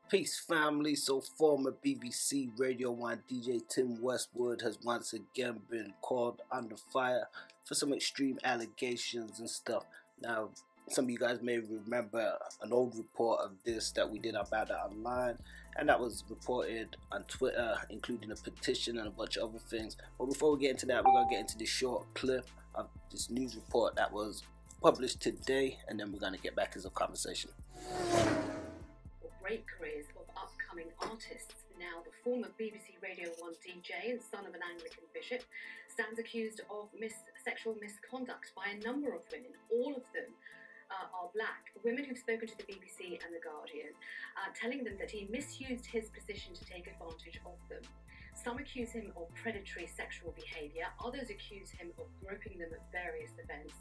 Peace family. So former BBC Radio 1 DJ Tim Westwood has once again been called under fire for some extreme allegations and stuff. Now, some of you guys may remember an old report of this that we did about that online, and that was reported on Twitter, including a petition and a bunch of other things. But before we get into that, we're going to get into this short clip of this news report that was published today, and then we're going to get back into the conversation. Great careers of upcoming artists. Now, the former BBC Radio 1 DJ and son of an Anglican bishop stands accused of sexual misconduct by a number of women. All of them are black, women who've spoken to the BBC and The Guardian, telling them that he misused his position to take advantage of them. Some accuse him of predatory sexual behaviour, others accuse him of groping them at various events.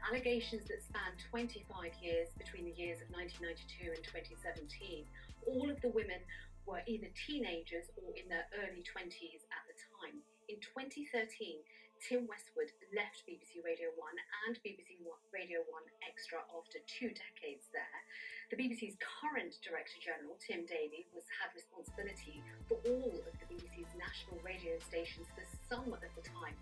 Allegations that span 25 years between the years of 1992 and 2017. All of the women were either teenagers or in their early 20s at the time. In 2013, Tim Westwood left BBC Radio 1 and BBC Radio 1 Extra after 2 decades there. The BBC's current Director General, Tim Davie, had responsibility for all of the BBC's national radio stations for some of the time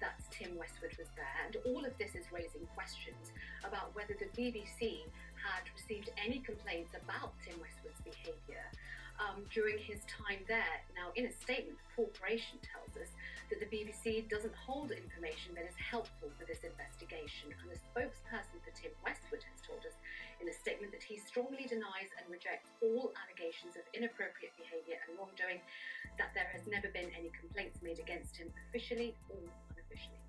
that Tim Westwood was there. And all of this is raising questions about whether the BBC had received any complaints about Tim Westwood's behaviour during his time there. Now, in a statement, the corporation tells us that the BBC doesn't hold information that is helpful for this investigation, and the spokesperson for Tim Westwood has told us in a statement that he strongly denies and rejects all allegations of inappropriate behaviour and wrongdoing, that there has never been any complaints made against him officially or unofficially.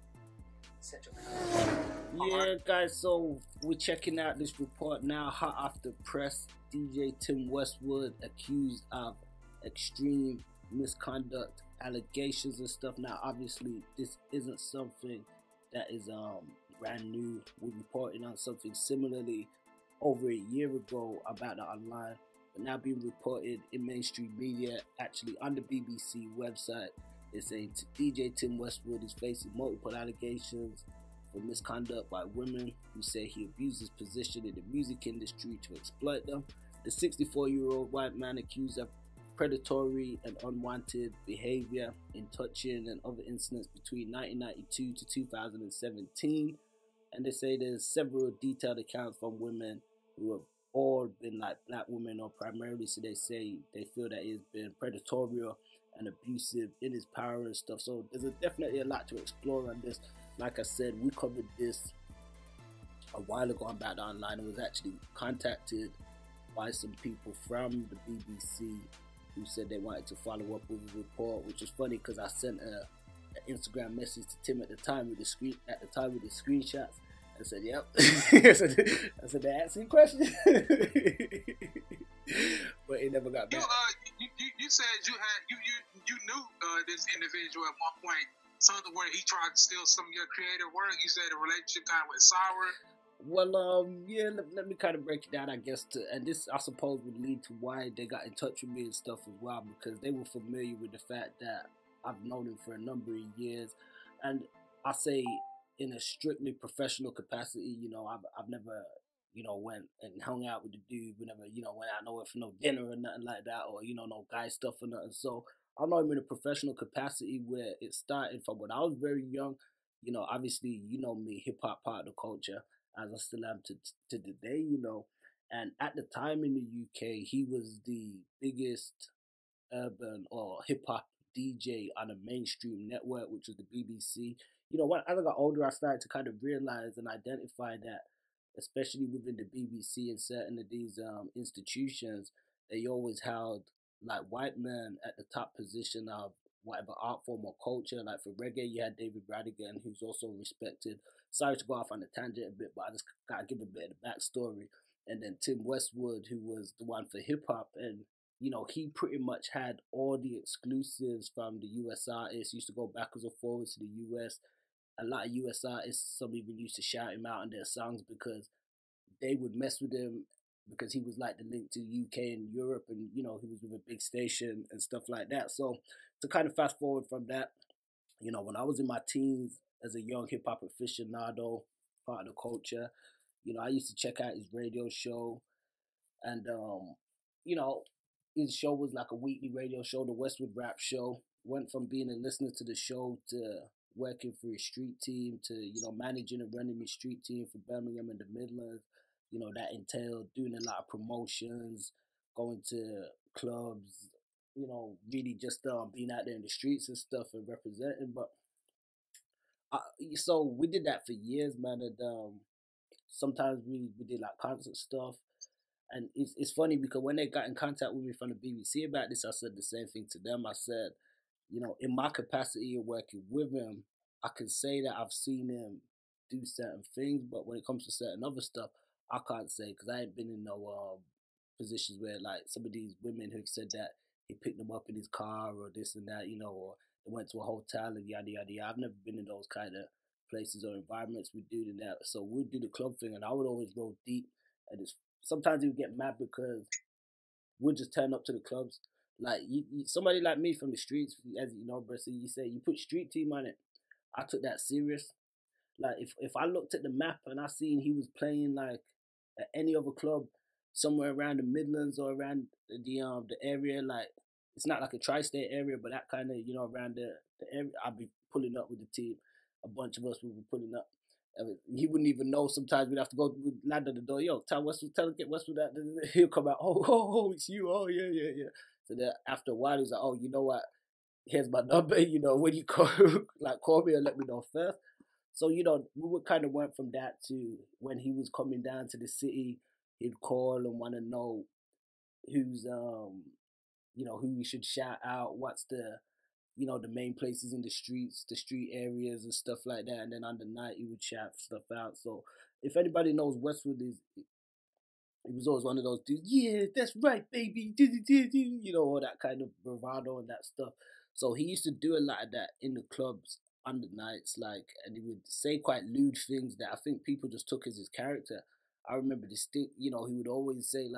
Yeah, guys, so we're checking out this report now, hot off the press. DJ Tim Westwood accused of extreme misconduct allegations and stuff. Now, obviously, this isn't something that is brand new. We're reporting on something similarly over a year ago about the online, but now being reported in mainstream media, actually on the BBC website. It's saying DJ Tim Westwood is facing multiple allegations for misconduct by women who say he abused his position in the music industry to exploit them. The 64-year-old white man accused of predatory and unwanted behavior in touching and other incidents between 1992 to 2017. And they say there's several detailed accounts from women who have all been like black women, or primarily, so they say they feel that he's been predatory and abusive in his power and stuff. So there's definitely a lot to explore on this. Like I said, we covered this a while ago about the online. It was actually contacted by some people from the BBC who said they wanted to follow up with a report, which is funny because I sent an Instagram message to Tim at the time with the screenshots. I said, "Yep." I said they asked me questions, but it never got back. You said you knew this individual at one point. Something where he tried to steal some of your creative work. You said the relationship kind of went sour. Well, yeah, let me kind of break it down, I guess, and this, I suppose, would lead to why they got in touch with me and stuff as well, because they were familiar with the fact that I've known him for a number of years, and I say in a strictly professional capacity, you know, I've never, you know, went and hung out with the dude, we never, you know, went out nowhere for no dinner or nothing like that, or, you know, no guy stuff or nothing. So I know him in a professional capacity where it started from when I was very young. You know, obviously, you know me, hip-hop part of the culture, as I still am to today, you know. And at the time in the UK, he was the biggest urban or hip-hop DJ on a mainstream network, which was the BBC. You know, as I got older, I started to kind of realize and identify that, especially within the BBC and certain of these institutions, they always held like white men at the top position of whatever art form or culture. Like for reggae, you had David Radigan, who's also respected. Sorry to go off on a tangent a bit, but I just gotta give a bit of the backstory. And then Tim Westwood, who was the one for hip hop, and you know, he pretty much had all the exclusives from the US artists. Used to go backwards and forwards to the US. A lot of US artists, some even used to shout him out in their songs because they would mess with him because he was like the link to the UK and Europe, and you know, he was with a big station and stuff like that. So to kind of fast forward from that, you know, when I was in my teens as a young hip hop aficionado, part of the culture, you know, I used to check out his radio show, and you know, his show was like a weekly radio show, the Westwood Rap Show. Went from being a listener to the show to working for his street team to, managing and running his street team for Birmingham and the Midlands. That entailed doing a lot of promotions, going to clubs, really just being out there in the streets and stuff and representing. But so we did that for years, man. And sometimes we did like concert stuff. And it's funny because when they got in contact with me from the BBC about this, I said the same thing to them. I said, in my capacity of working with him, I can say that I've seen him do certain things, but when it comes to certain other stuff, I can't say because I ain't been in no positions where like some of these women who've said that he picked them up in his car or this and that, or they went to a hotel and yada yada yada. I've never been in those kind of places or environments with doing that. So we'd do the club thing, and I would always roll deep, and sometimes he would get mad because we'd just turn up to the clubs. Like somebody like me from the streets, as you know, bro. So you say you put street team on it. I took that serious. Like if I looked at the map and I seen he was playing like at any other club somewhere around the Midlands or around the area, like it's not like a tri-state area, but that kind of around the area, I'd be pulling up with the team. A bunch of us would be pulling up. He wouldn't even know. Sometimes we'd have to go land on the door. Yo, tell Westwood, get Westwood out. He'll come out. Oh, it's you. Oh, yeah. So then after a while, he's like, oh, you know what? Here's my number. When you call me and let me know first. So we would kind of went from that to when he was coming down to the city, he'd call and want to know who's who we should shout out. What's the the main places in the streets, the street areas and stuff like that. And then on the night, he would shout stuff out. So if anybody knows Westwood, he was always one of those dudes, yeah, that's right, baby, all that kind of bravado and that stuff. So he used to do a lot of that in the clubs on the nights, and he would say quite lewd things that I think people just took as his character. I remember he would always say,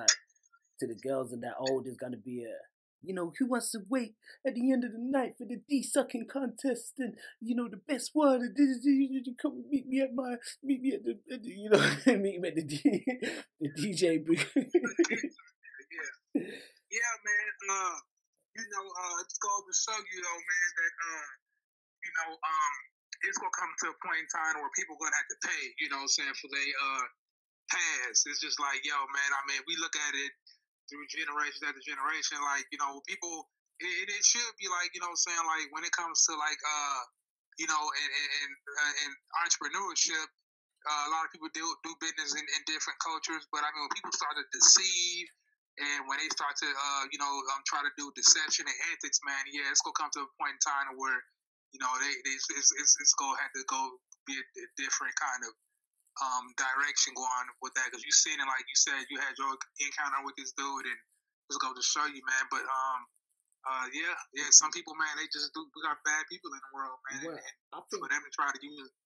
to the girls and that, oh, there's going to be who wants to wait at the end of the night for the D-sucking contest and, the best one, and come meet me at the meet me at the DJ booth. Yeah, man. It's going to show you, though, man, that, it's going to come to a point in time where people going to have to pay, for their past. It's just like, yo, man, we look at it through generation after generation, people, it should be when it comes to in entrepreneurship, a lot of people do business in different cultures, but when people start to deceive and when they start to try to do deception and ethics, man, yeah, it's gonna come to a point in time where it's gonna have to go be a different kind of direction going with that, because you seen it, like you said, you had your encounter with this dude, and it's going to show you, man. But some people, man, they just we got bad people in the world, man. Well, and for them to try to use it.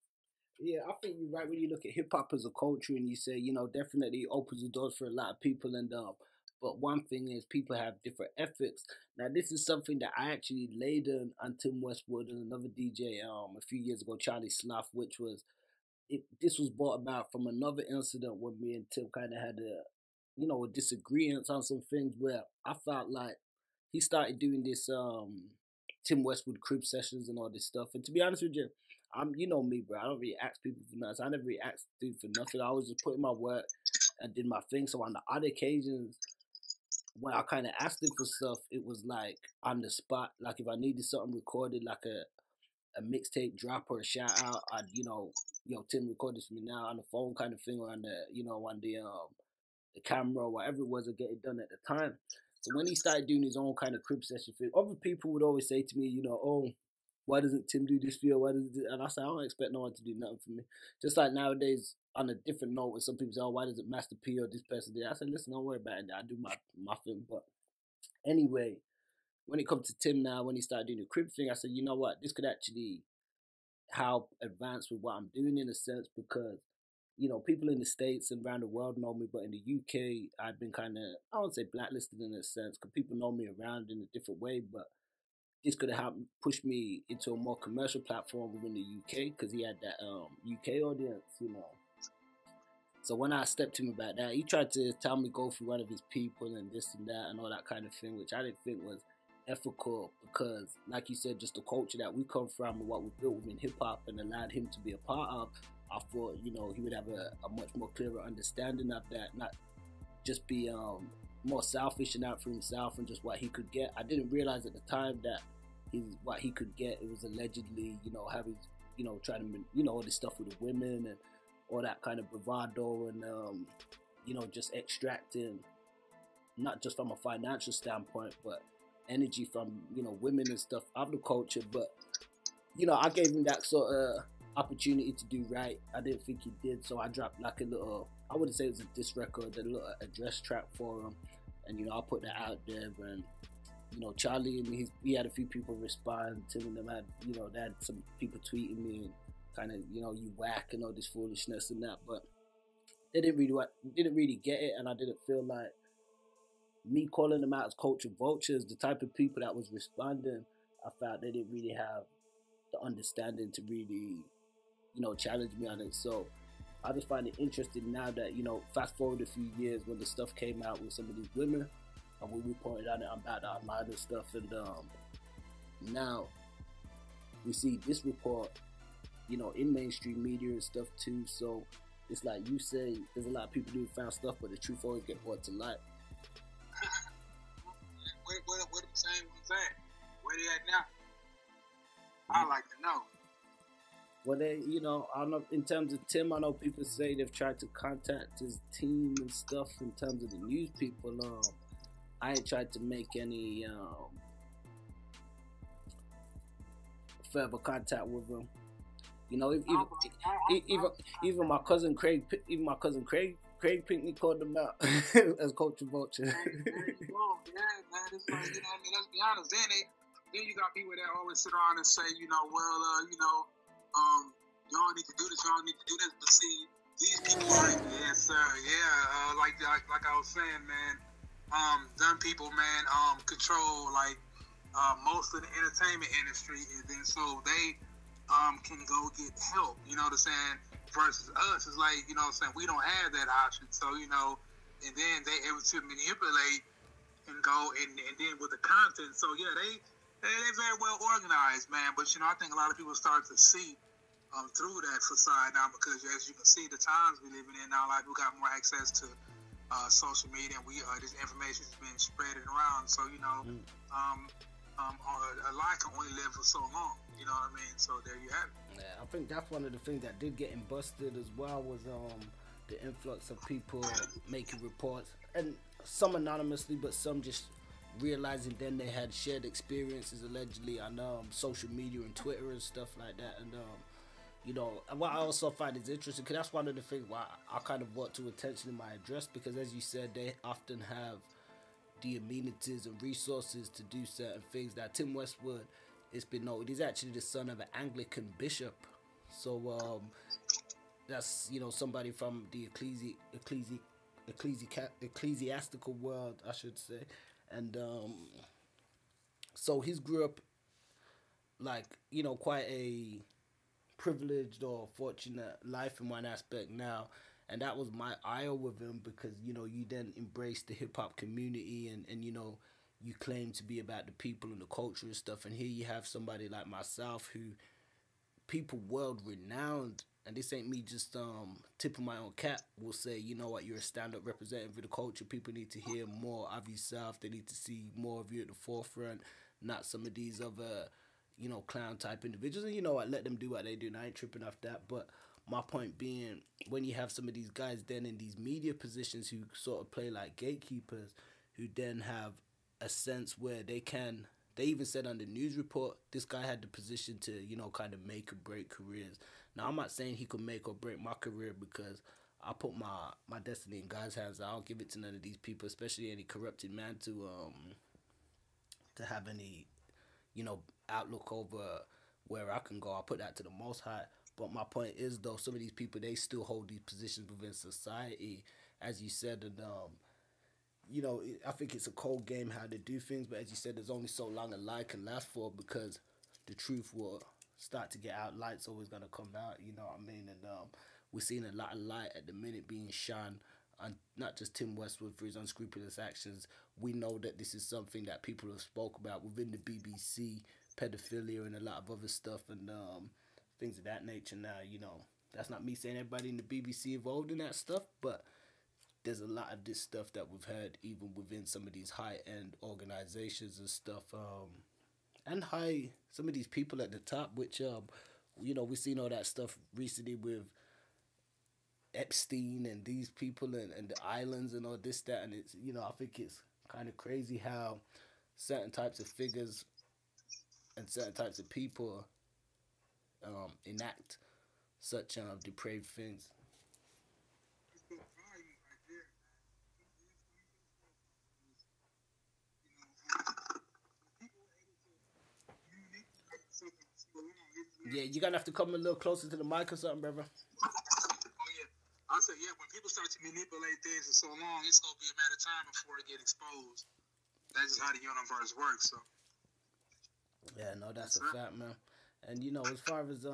Yeah, I think you're right when you look at hip hop as a culture, and you say, definitely opens the doors for a lot of people, and but one thing is people have different ethics. Now, this is something that I actually laid on Tim Westwood and another DJ a few years ago, Charlie Sloth, which was. This was brought about from another incident where me and Tim kind of had a disagreement on some things where I felt like he started doing this Tim Westwood crib sessions and all this stuff. And to be honest with you, me, bro. I don't really ask people for nothing. I never really asked dude for nothing. I was just putting my work and did my thing. So on the odd occasions when I kind of asked him for stuff, it was like on the spot. Like if I needed something recorded, like a mixtape drop or a shout out, I'd Tim, record this for me now on the phone kind of thing, or on the camera or whatever it was, to get it done at the time. So when he started doing his own kind of crib session thing, other people would always say to me, oh, why doesn't Tim do this for you? And I said, I don't expect no one to do nothing for me. Just like nowadays, on a different note, when some people say, oh, why does it Master P or this person do? I said, listen, don't worry about it. I do my thing. But anyway, when it comes to Tim now, when he started doing the crib thing, I said, you know what, this could actually help advance with what I'm doing in a sense, because people in the States and around the world know me, but in the UK I've been kind of, I won't say blacklisted in a sense, because people know me around in a different way, but this could have helped push me into a more commercial platform within the UK, because he had that UK audience, So when I stepped to him about that, he tried to tell me go through one of his people and this and that and all that kind of thing, which I didn't think was ethical because, like you said, just the culture that we come from and what we built within hip hop and allowed him to be a part of, I thought, you know, he would have a much more clearer understanding of that, not just be more selfish and out for himself and just what he could get. I didn't realize at the time that what he could get, it was allegedly, you know, having, you know, trying to, you know, all this stuff with the women and all that kind of bravado and, you know, just extracting, not just from a financial standpoint, but energy from, you know, women and stuff of the culture. But, you know, I gave him that sort of opportunity to do right. I didn't think he did, so I dropped like a little, I wouldn't say it was a diss record, a little address track for him. And, you know, I put that out there, and, you know, Charlie and he had a few people respond. Tim and them had, you know, they had some people tweeting me and kind of, you know, you whack and all this foolishness and that, but they didn't really get it, and I didn't feel like me calling them out as culture vultures, the type of people that was responding, I felt they didn't really have the understanding to really, you know, challenge me on it. So I just find it interesting now that, you know, fast forward a few years when the stuff came out with some of these women, and when we pointed out about the online and stuff, and now we see this report, you know, in mainstream media and stuff too. So it's like you say, there's a lot of people who found stuff, but the truth always get brought to light. What the same ones at? Where they at now? I'd like to know. Well, they, you know, I don't know, in terms of Tim, I know people say they've tried to contact his team and stuff in terms of the news people. I ain't tried to make any further contact with them. You know, even my cousin Craig Pinkney called them out as culture vulture. Yeah, man, it's like, you know, I mean, let's be honest. Then you got people that always sit around and say, you know, well, you know, y'all need to do this, y'all need to do this. But see, these people are, yes, sir, yeah, like I was saying, man, them people, man, control like most of the entertainment industry, and then so they can go get help. You know what I'm saying? Versus us, it's like, you know what I'm saying, we don't have that option. So, you know, and then they able to manipulate and go and then with the content. So yeah, they're very well organized, man. But you know, I think a lot of people start to see through that facade now, because as you can see, the times we living in now, a lot of people got more access to social media, and this information is being spread around. So you know, a lie can only live for so long. You know what I mean? So there you have it. Yeah, I think that's one of the things that did get him busted as well, was the influx of people making reports, and some anonymously, but some just realizing then they had shared experiences allegedly on social media and Twitter and stuff like that. And you know, what I also find is interesting, because that's one of the things why I kind of brought to attention in my address, because as you said, they often have the amenities and resources to do certain things. That Tim Westwood, it's been noted, he's actually the son of an Anglican bishop. So that's, you know, somebody from the ecclesiastical world, I should say. And so he's grew up like, you know, quite a privileged or fortunate life in one aspect now. And that was my ire with him, because, you know, you then embrace the hip-hop community and you know, you claim to be about the people and the culture and stuff. And here you have somebody like myself who people world-renowned, and this ain't me just tipping my own cap, will say, you know what, you're a stand-up representative of the culture. People need to hear more of yourself. They need to see more of you at the forefront, not some of these other, you know, clown-type individuals. And you know what, let them do what they do, and I ain't tripping off that. But my point being, when you have some of these guys then in these media positions who sort of play like gatekeepers, who then have a sense where they even said on the news report, this guy had the position to, you know, kind of make or break careers. Now, I'm not saying he could make or break my career, because I put my destiny in God's hands. I don't give it to none of these people, especially any corrupted man, to have any, you know, outlook over where I can go. I put that to the Most High. But my point is, though, some of these people, they still hold these positions within society, as you said, and you know, I think it's a cold game how to do things, but as you said, there's only so long a lie can last for, because the truth will start to get out. Light's always going to come out, you know what I mean? And we're seeing a lot of light at the minute being shone on not just Tim Westwood for his unscrupulous actions. We know that this is something that people have spoke about within the BBC, pedophilia and a lot of other stuff and things of that nature. Now, you know, that's not me saying everybody in the BBC involved in that stuff, but there's a lot of this stuff that we've heard even within some of these high-end organizations and stuff, and some of these people at the top, which you know, we've seen all that stuff recently with Epstein and these people and the islands and all this, that, and it's, you know, I think it's kind of crazy how certain types of figures and certain types of people enact such depraved things. Yeah, you're gonna have to come a little closer to the mic or something, brother. Oh yeah, I said yeah. When people start to manipulate things for so long, it's gonna be a matter of time before it get exposed. That's just how the universe works. So. Yeah, no, that's a fact, man. And you know, as far as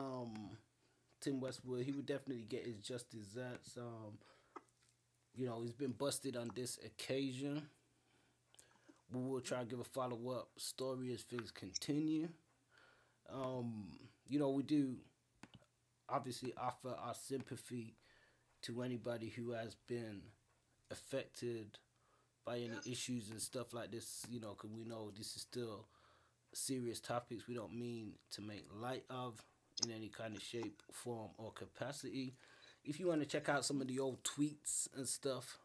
Tim Westwood, he would definitely get his just desserts. You know, he's been busted on this occasion. We will try to give a follow-up story as things continue. You know, we do obviously offer our sympathy to anybody who has been affected by any issues and stuff like this, you know, because we know this is still serious topics we don't mean to make light of in any kind of shape, form, or capacity. If you want to check out some of the old tweets and stuff,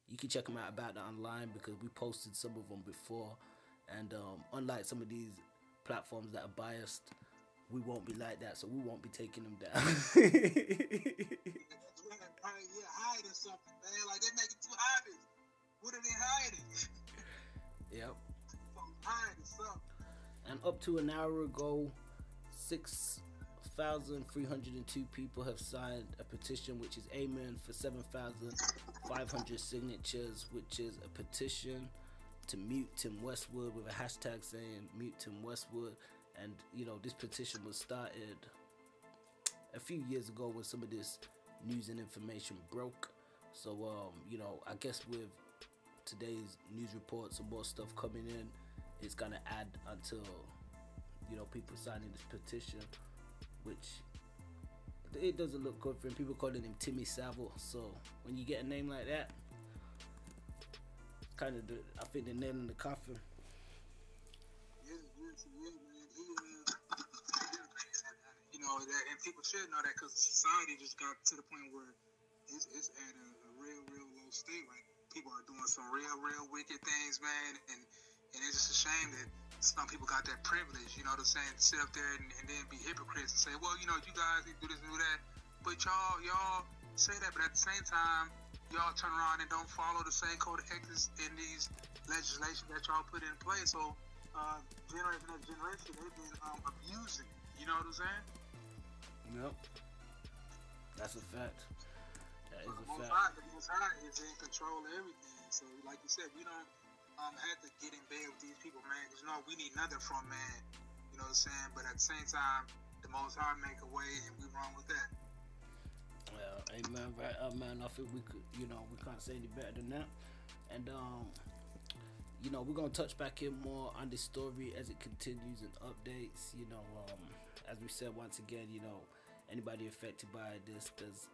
you can check them out about that online because we posted some of them before. And unlike some of these platforms that are biased, we won't be like that, so we won't be taking them down. Yeah, hiding something, man. Like, they make it too obvious. What are they hiding? Yep. Hiding something. And up to an hour ago, 6,302 people have signed a petition, which is aiming for 7,500 signatures, which is a petition to mute Tim Westwood with a hashtag saying mute Tim Westwood. And you know, this petition was started a few years ago when some of this news and information broke. So you know, I guess with today's news reports and more stuff coming in, it's gonna add until, you know, people signing this petition, which it doesn't look good for him. People calling him Timmy Savile. So when you get a name like that, kind of, I think the nail in the coffin. You know that, and people should know that because society just got to the point where it's at a real low state. Like, people are doing some real wicked things, man, and it's just a shame that some people got that privilege. You know what I'm saying? To sit up there and then be hypocrites and say, well, you know, you guys need to do this and do that, but y'all say that, but at the same time, y'all turn around and don't follow the same code of ethics in these legislation that y'all put in place. So generation after generation, they've been abusing. You know what I'm saying? Yep. That's a fact. That is a fact. The Most High is in control of everything. So, like you said, we don't have to get in bed with these people, man. Because, you know, we need nothing from man. You know what I'm saying? But at the same time, the Most High make a way, and we run with that. Well, amen, right up, man. I think we could, you know, we can't say any better than that. And, you know, we're going to touch back in more on this story as it continues and updates. You know, as we said once again, you know, anybody affected by this, there's,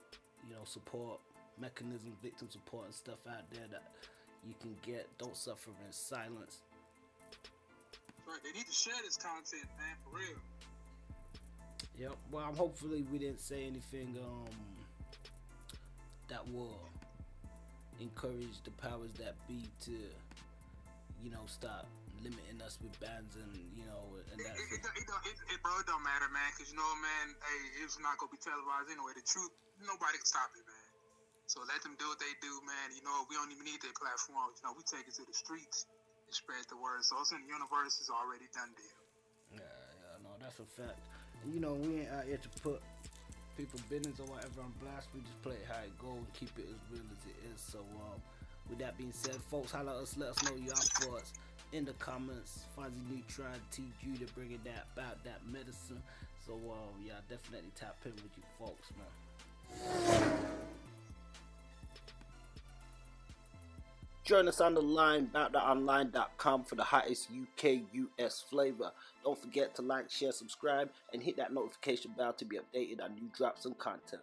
you know, support mechanism, victim support and stuff out there that you can get. Don't suffer in silence. Right, they need to share this content, man, for real. Yep. Well, hopefully we didn't say anything that will encourage the powers that be to, you know, stop limiting us with bans and, you know, and that. Bro, it don't matter, man, because, you know, man, hey, it's not going to be televised anyway. The truth, nobody can stop it, man. So let them do what they do, man. You know, we don't even need their platforms. You know, we take it to the streets and spread the word. So it's in the universe, is already done deal. Yeah, no, that's a fact. And, you know, we ain't out here to put people's business or whatever on blast. We just play it how it go and keep it as real as it is. So, with that being said, folks, holla at us. Let us know your thoughts in the comments. Fonzie Neutron, T. Judah, bringing that about that medicine. So, yeah, definitely tap in with you folks, man. Join us on the line, bout.online.com, for the hottest UK, US flavor. Don't forget to like, share, subscribe, and hit that notification bell to be updated on new drops and content.